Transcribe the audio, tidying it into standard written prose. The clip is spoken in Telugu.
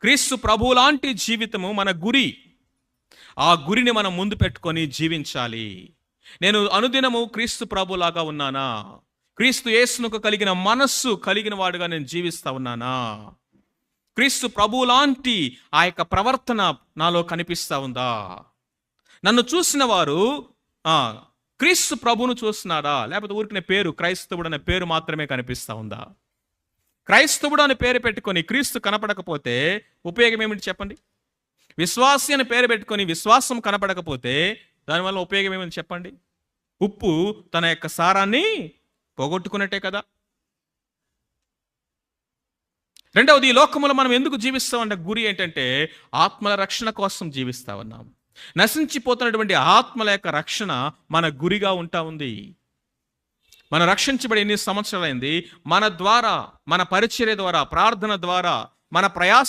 క్రీస్తు ప్రభువు లాంటి జీవితము మన గురి. ఆ గురిని మనం ముందు పెట్టుకొని జీవించాలి. నేను అనుదినము క్రీస్తు ప్రభులాగా ఉన్నానా? క్రీస్తు యేసునకు కలిగిన మనస్సు కలిగిన వాడుగా నేను జీవిస్తా ఉన్నానా? క్రీస్తు ప్రభువు లాంటి ఆ యొక్క ప్రవర్తన నాలో కనిపిస్తా ఉందా? నన్ను చూసిన వారు క్రీస్తు ప్రభువును చూస్తున్నారా, లేకపోతే ఊరికిన పేరు క్రైస్తవుడు అనే పేరు మాత్రమే కనిపిస్తా ఉందా? క్రైస్తవుడు అని పేరు పెట్టుకొని క్రీస్తు కనపడకపోతే ఉపయోగం ఏమిటి చెప్పండి? విశ్వాసి అని పేరు పెట్టుకొని విశ్వాసం కనపడకపోతే దానివల్ల ఉపయోగం ఏమని చెప్పండి? ఉప్పు తన యొక్క సారాన్ని పోగొట్టుకున్నట్టే కదా. రెండవది, ఈ లోకములో మనం ఎందుకు జీవిస్తామంటే గురి ఏంటంటే ఆత్మల రక్షణ కోసం జీవిస్తా ఉన్నాం. నశించిపోతున్నటువంటి ఆత్మల యొక్క రక్షణ మన గురిగా ఉంటా ఉంది. మనం రక్షించబడి ఎన్ని సంవత్సరాలైంది? మన ద్వారా, మన పరిచర్య ద్వారా, ప్రార్థన ద్వారా, మన ప్రయాస